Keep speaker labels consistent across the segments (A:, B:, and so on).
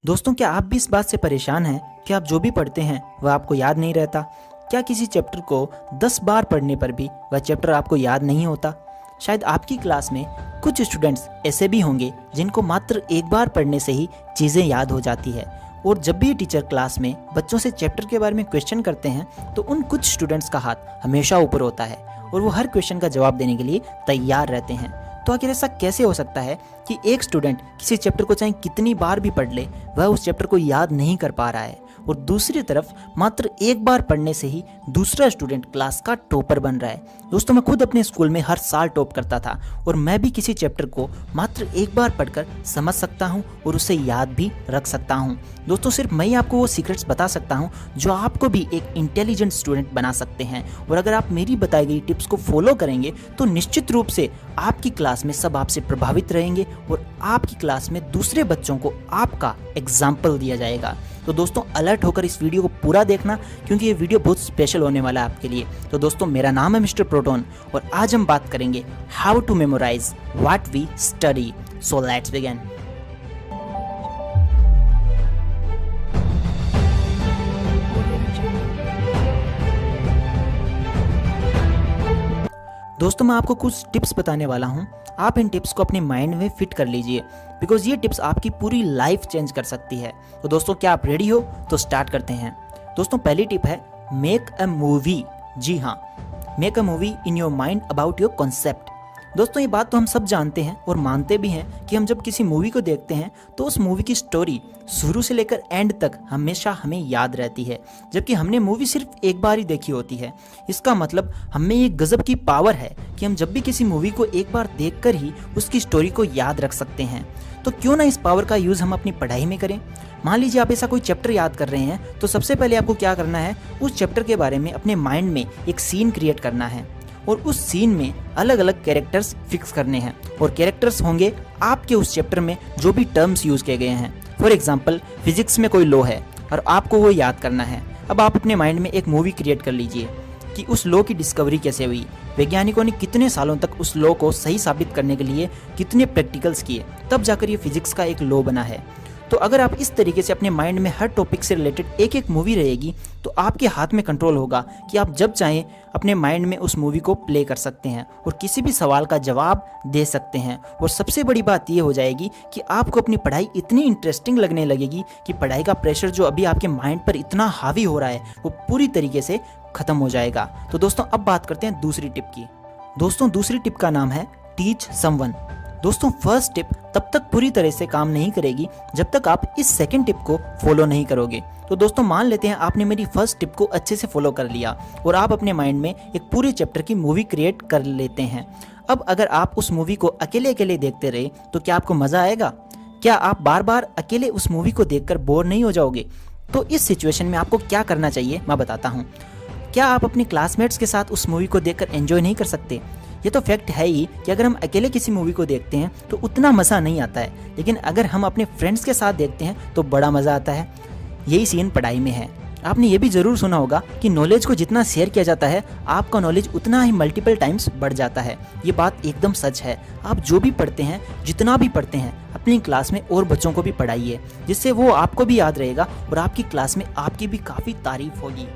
A: दोस्तों, क्या आप भी इस बात से परेशान हैं कि आप जो भी पढ़ते हैं वह आपको याद नहीं रहता? क्या किसी चैप्टर को 10 बार पढ़ने पर भी वह चैप्टर आपको याद नहीं होता? शायद आपकी क्लास में कुछ स्टूडेंट्स ऐसे भी होंगे जिनको मात्र एक बार पढ़ने से ही चीज़ें याद हो जाती है, और जब भी टीचर क्लास में बच्चों से चैप्टर के बारे में क्वेश्चन करते हैं तो उन कुछ स्टूडेंट्स का हाथ हमेशा ऊपर होता है और वो हर क्वेश्चन का जवाब देने के लिए तैयार रहते हैं। तो आखिर ऐसा कैसे हो सकता है कि एक स्टूडेंट किसी चैप्टर को चाहे कितनी बार भी पढ़ ले वह उस चैप्टर को याद नहीं कर पा रहा है, और दूसरी तरफ मात्र एक बार पढ़ने से ही दूसरा स्टूडेंट क्लास का टॉपर बन रहा है? दोस्तों, मैं खुद अपने स्कूल में हर साल टॉप करता था और मैं भी किसी चैप्टर को मात्र एक बार पढ़कर समझ सकता हूँ और उसे याद भी रख सकता हूँ। दोस्तों, सिर्फ मैं ही आपको वो सीक्रेट्स बता सकता हूँ जो आपको भी एक इंटेलिजेंट स्टूडेंट बना सकते हैं, और अगर आप मेरी बताई गई टिप्स को फॉलो करेंगे तो निश्चित रूप से आपकी क्लास में सब आपसे प्रभावित रहेंगे और आपकी क्लास में दूसरे बच्चों को आपका एग्जाम्पल दिया जाएगा। तो दोस्तों, अलर्ट होकर इस वीडियो को पूरा देखना, क्योंकि ये वीडियो बहुत स्पेशल होने वाला है आपके लिए। तो दोस्तों, मेरा नाम है मिस्टर प्रोटोन और आज हम बात करेंगे how to memorise what we study. So let's begin. दोस्तों, मैं आपको कुछ टिप्स बताने वाला हूं। आप इन टिप्स को अपने माइंड में फिट कर लीजिए, बिकॉज ये टिप्स आपकी पूरी लाइफ चेंज कर सकती है। तो दोस्तों, क्या आप रेडी हो? तो स्टार्ट करते हैं। दोस्तों, पहली टिप है मेक अ मूवी। जी हाँ, make a movie in your mind about your concept. दोस्तों, ये बात तो हम सब जानते हैं और मानते भी हैं कि हम जब किसी मूवी को देखते हैं तो उस मूवी की स्टोरी शुरू से लेकर एंड तक हमेशा हमें याद रहती है, जबकि हमने मूवी सिर्फ एक बार ही देखी होती है। इसका मतलब हमें ये गजब की पावर है कि हम जब भी किसी मूवी को एक बार देखकर ही उसकी स्टोरी को याद रख सकते हैं। तो क्यों ना इस पावर का यूज़ हम अपनी पढ़ाई में करें? मान लीजिए आप ऐसा कोई चैप्टर याद कर रहे हैं, तो सबसे पहले आपको क्या करना है, उस चैप्टर के बारे में अपने माइंड में एक सीन क्रिएट करना है और उस सीन में अलग अलग कैरेक्टर्स फिक्स करने हैं, और कैरेक्टर्स होंगे आपके उस चैप्टर में जो भी टर्म्स यूज़ किए गए हैं। फॉर एग्जांपल, फिजिक्स में कोई लॉ है और आपको वो याद करना है। अब आप अपने माइंड में एक मूवी क्रिएट कर लीजिए कि उस लॉ की डिस्कवरी कैसे हुई, वैज्ञानिकों ने कितने सालों तक उस लॉ को सही साबित करने के लिए कितने प्रैक्टिकल्स किए, तब जाकर ये फिजिक्स का एक लॉ बना है। तो अगर आप इस तरीके से अपने माइंड में हर टॉपिक से रिलेटेड एक एक मूवी रहेगी तो आपके हाथ में कंट्रोल होगा कि आप जब चाहें अपने माइंड में उस मूवी को प्ले कर सकते हैं और किसी भी सवाल का जवाब दे सकते हैं। और सबसे बड़ी बात ये हो जाएगी कि आपको अपनी पढ़ाई इतनी इंटरेस्टिंग लगने लगेगी कि पढ़ाई का प्रेशर जो अभी आपके माइंड पर इतना हावी हो रहा है वो पूरी तरीके से खत्म हो जाएगा। तो दोस्तों, अब बात करते हैं दूसरी टिप की। दोस्तों, दूसरी टिप का नाम है टीच समवन। दोस्तों, फर्स्ट टिप तब तक पूरी तरह से काम नहीं करेगी जब तक आप इस सेकंड टिप को फॉलो नहीं करोगे। तो दोस्तों, मान लेते हैं आपने मेरी फर्स्ट टिप को अच्छे से फॉलो कर लिया और आप अपने माइंड में एक पूरे चैप्टर की मूवी क्रिएट कर लेते हैं। अब अगर आप उस मूवी को अकेले अकेले देखते रहे तो क्या आपको मज़ा आएगा? क्या आप बार बार अकेले उस मूवी को देखकर बोर नहीं हो जाओगे? तो इस सिचुएशन में आपको क्या करना चाहिए मैं बताता हूँ। क्या आप अपने क्लासमेट्स के साथ उस मूवी को देखकर एंजॉय नहीं कर सकते? ये तो फैक्ट है ही कि अगर हम अकेले किसी मूवी को देखते हैं तो उतना मज़ा नहीं आता है, लेकिन अगर हम अपने फ्रेंड्स के साथ देखते हैं तो बड़ा मज़ा आता है। यही सीन पढ़ाई में है। आपने ये भी ज़रूर सुना होगा कि नॉलेज को जितना शेयर किया जाता है आपका नॉलेज उतना ही मल्टीपल टाइम्स बढ़ जाता है। ये बात एकदम सच है। आप जो भी पढ़ते हैं, जितना भी पढ़ते हैं, अपनी क्लास में और बच्चों को भी पढ़ाइए, जिससे वो आपको भी याद रहेगा और आपकी क्लास में आपकी भी काफ़ी तारीफ होगी।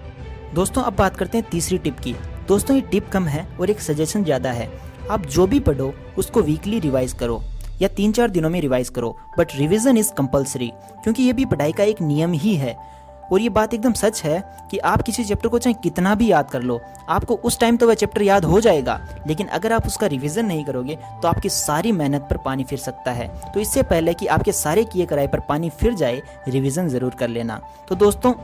A: दोस्तों, अब बात करते हैं तीसरी टिप की। दोस्तों, ये टिप कम है और एक सजेशन ज़्यादा है। आप जो भी पढ़ो उसको वीकली रिवाइज करो या 3-4 दिनों में रिवाइज करो, बट रिवीजन इज़ कंपलसरी, क्योंकि ये भी पढ़ाई का एक नियम ही है। और ये बात एकदम सच है कि आप किसी चैप्टर को चाहे कितना भी याद कर लो, आपको उस टाइम तो वह चैप्टर याद हो जाएगा, लेकिन अगर आप उसका रिवीजन नहीं करोगे तो आपकी सारी मेहनत पर पानी फिर सकता है। तो इससे पहले कि आपके सारे किए कराए पर पानी फिर जाए, रिवीजन ज़रूर कर लेना। तो दोस्तों,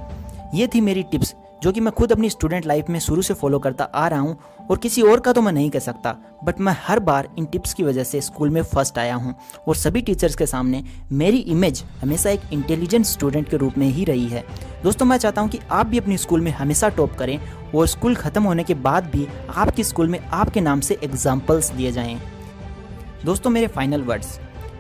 A: ये थी मेरी टिप्स जो कि मैं खुद अपनी स्टूडेंट लाइफ में शुरू से फॉलो करता आ रहा हूँ, और किसी और का तो मैं नहीं कह सकता, बट मैं हर बार इन टिप्स की वजह से स्कूल में फर्स्ट आया हूँ और सभी टीचर्स के सामने मेरी इमेज हमेशा एक इंटेलिजेंट स्टूडेंट के रूप में ही रही है। दोस्तों, मैं चाहता हूँ कि आप भी अपनी स्कूल में हमेशा टॉप करें और स्कूल ख़त्म होने के बाद भी आपके स्कूल में आपके नाम से एग्जाम्पल्स दिए जाएँ। दोस्तों, मेरे फाइनल वर्ड्स।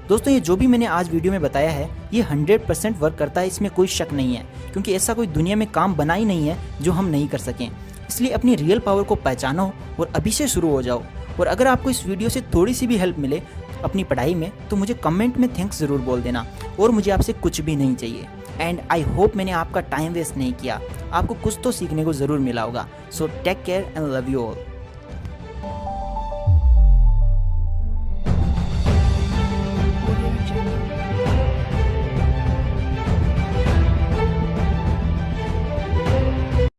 A: दोस्तों, ये जो भी मैंने आज वीडियो में बताया है ये 100% वर्क करता है, इसमें कोई शक नहीं है, क्योंकि ऐसा कोई दुनिया में काम बना ही नहीं है जो हम नहीं कर सकें। इसलिए अपनी रियल पावर को पहचानो और अभी से शुरू हो जाओ। और अगर आपको इस वीडियो से थोड़ी सी भी हेल्प मिले अपनी पढ़ाई में तो मुझे कमेंट में थैंक्स ज़रूर बोल देना, और मुझे आपसे कुछ भी नहीं चाहिए। एंड आई होप मैंने आपका टाइम वेस्ट नहीं किया, आपको कुछ तो सीखने को ज़रूर मिला होगा। So take care and love you all.